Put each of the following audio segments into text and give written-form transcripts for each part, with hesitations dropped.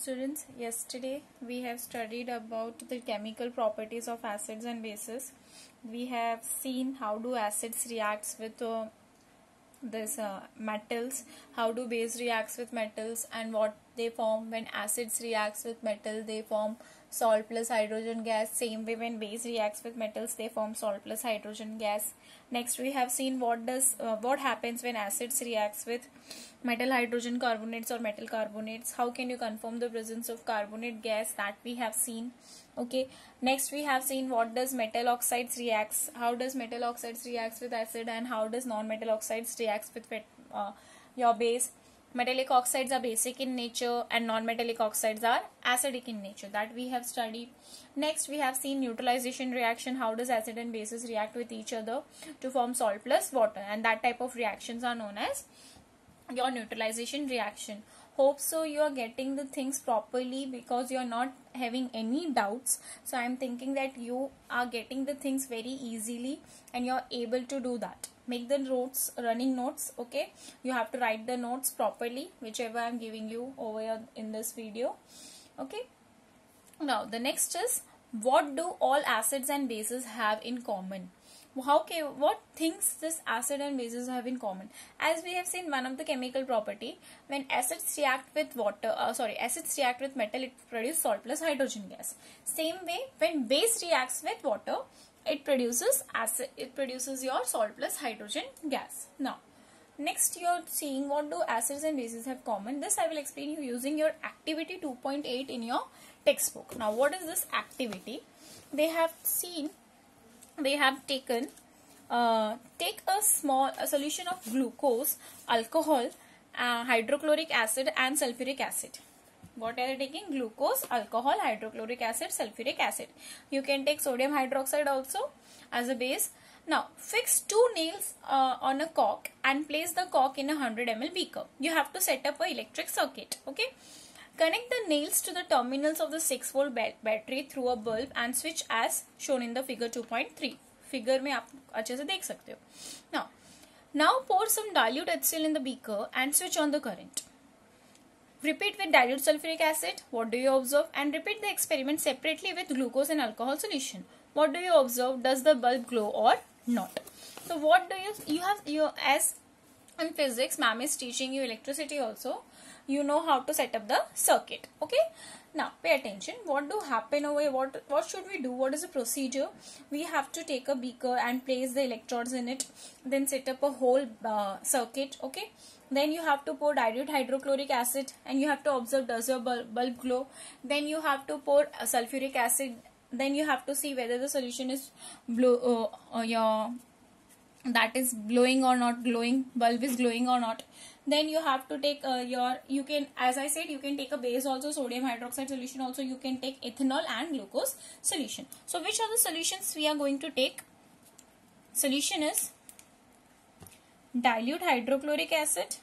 Students, yesterday we have studied about the chemical properties of acids and bases. We have seen how do acids reacts with metals, how do base reacts with metals, and what they form. When acids reacts with metal, they form salt plus hydrogen gas. Same way when base reacts with metals, they form salt plus hydrogen gas. Next we have seen what happens when acids reacts with metal hydrogen carbonates or metal carbonates. How can you confirm the presence of carbonate gas, that we have seen. Okay, next we have seen what does metal oxides reacts, how does metal oxides reacts with acid, and how does non-metal oxides reacts with your base. Metallic oxides are basic in nature and non-metallic oxides are acidic in nature, that we have studied. Next we have seen neutralization reaction, how does acid and bases react with each other to form salt plus water, and that type of reactions are known as your neutralization reaction. Hope so you are getting the things properly, because you are not having any doubts. So I am thinking that you are getting the things very easily and you are able to do that. Make the notes, running notes. Okay, you have to write the notes properly, whichever I am giving you over here in this video. Okay, now the next is, what do all acids and bases have in common? What things this acid and bases have in common? As we have seen, one of the chemical property, when acids react with acids react with metal, it produces salt plus hydrogen gas. Same way, when base reacts with water, it produces your salt plus hydrogen gas. Now next you are seeing, what do acids and bases have common? This I will explain you using your activity 2.8 in your textbook. Now what is this activity? They have taken take a solution of glucose, alcohol, hydrochloric acid and sulfuric acid. What are they taking? Glucose, alcohol, hydrochloric acid, sulfuric acid. You can take sodium hydroxide also as a base. Now fix two nails on a cork and place the cork in a 100 ml beaker. You have to set up an electric circuit. Okay, connect the nails to the terminals of the 6-volt battery through a bulb and switch as shown in the figure 2.3. Figure में आप अच्छे से देख सकते हो. Now pour some dilute HCl in the beaker and switch on the current. Repeat with dilute sulfuric acid. What do you observe? And repeat the experiment separately with glucose and alcohol solution. What do you observe? Does the bulb glow or not? So what do you as in physics, ma'am is teaching you electricity also. You know how to set up the circuit. Okay, now pay attention. What do happen over here? What should we do? What is the procedure? We have to take a beaker and place the electrodes in it, then set up a whole circuit. Okay, then you have to pour dilute hydrochloric acid and you have to observe, does your bulb glow. Then you have to pour sulfuric acid. Then you have to see whether the solution is that is glowing or not glowing, bulb is glowing or not. Then you have to take you can, as I said, you can take a base also, sodium hydroxide solution also, you can take ethanol and glucose solution. So which are the solutions we are going to take? Solution is dilute hydrochloric acid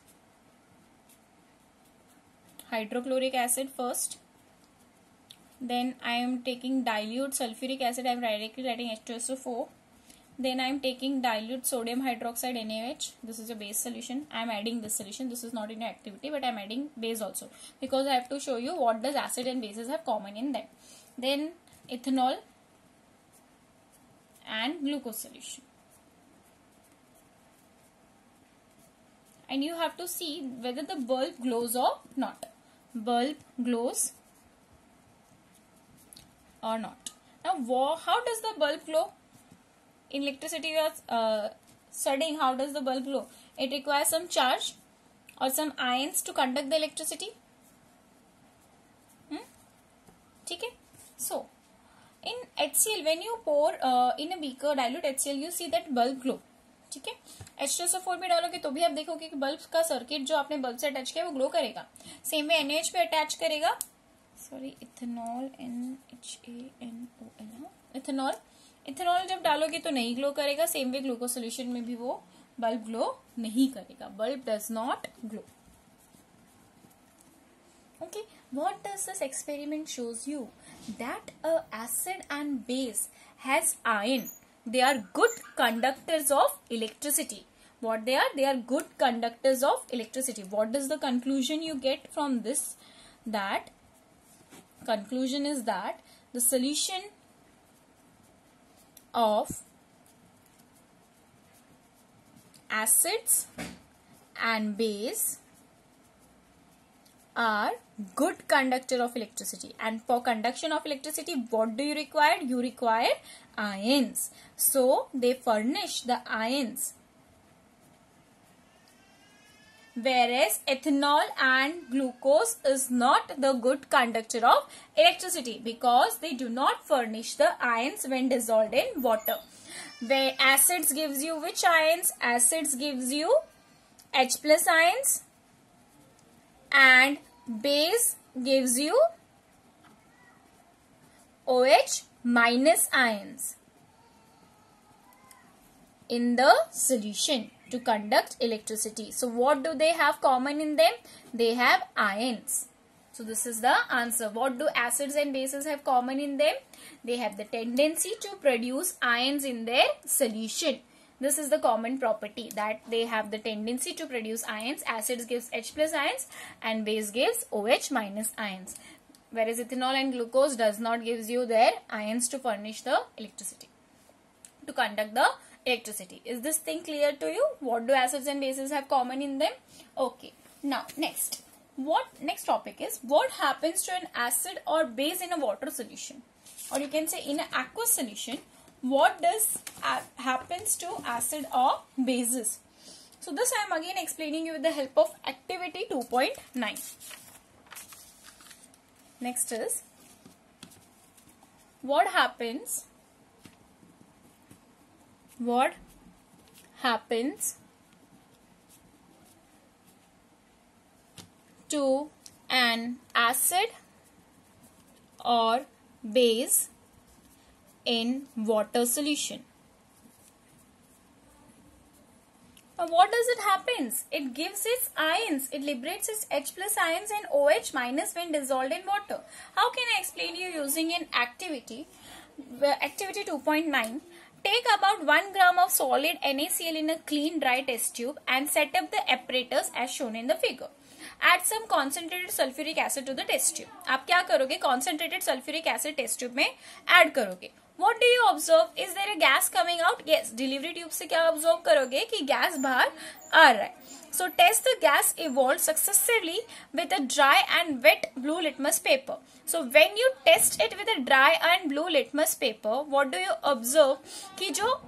first. Then I am taking dilute sulfuric acid, I am directly writing H2SO4. Then I am taking dilute sodium hydroxide NaOH. This is a base solution. I am adding this solution. This is not in your activity, but I am adding base also, because I have to show you what does acid and bases have common in them. Then ethanol and glucose solution. And you have to see whether the bulb glows or not. Bulb glows or not. Now how does the bulb glow? In electricity you are studying how does the bulb glow. It requires some charge or some ions to conduct the electricity. Okay? So in HCl, when you pour in a beaker dilute HCl, you see that bulb glow. ठीक है, H2SO4 भी डालोगे तो भी आप देखोगे कि bulb का सर्किट जो आपने बल्ब से अटैच किया वो ग्लो करेगा. सेम वे NaOH पे अटैच करेगा, सॉरी इथेनॉल NaCN इथेनॉल जब डालोगे तो नहीं ग्लो करेगा. सेम वे ग्लूकोज सोल्यूशन में भी वो बल्ब ग्लो नहीं करेगा. Bulb does not glow. Okay, what does this experiment shows you? That a acid and base has ion. They are good conductors of electricity. What they are? They are good conductors of electricity. What is the conclusion you get from this? That conclusion is that the solution of acids and base are good conductor of electricity. And for conduction of electricity, what do you require? You require ions. So they furnish the ions. Whereas ethanol and glucose is not the good conductor of electricity because they do not furnish the ions when dissolved in water. Where acids gives you which ions? Acids gives you H plus ions, and base gives you OH minus ions in the solution to conduct electricity. So what do they have common in them? They have ions. So this is the answer. What do acids and bases have common in them? They have the tendency to produce ions in their solution. This is the common property, that they have the tendency to produce ions. Acids gives H plus ions and base gives OH minus ions. Whereas ethanol and glucose does not gives you their ions to furnish the electricity, to conduct the electricity. Is this thing clear to you? What do acids and bases have common in them? Okay. Now next topic is what happens to an acid or base in a water solution, or you can say in an aqueous solution. What does happens to acid or bases? So this I am again explaining you with the help of activity 2.9. Next is what happens to an acid or base in water solution. Now what does it happens? It gives its ions. It liberates its H plus ions and OH minus when dissolved in water. How can I explain you using an activity? Activity 2.9. Take about 1 gram of solid NaCl in a clean dry test tube and set up the apparatus as shown in the figure. Add some concentrated sulfuric acid to the test tube. आप क्या करोगे? Concentrated sulfuric acid test tube में add करोगे. What do you observe? Is there a gas coming out? Yes. Delivery tube से क्या observe करोगे कि gas बाहर आ रहा है. So test the gas evolved successively with a dry and wet blue litmus paper. So when you test it with a dry and blue litmus paper, what do you observe कि जो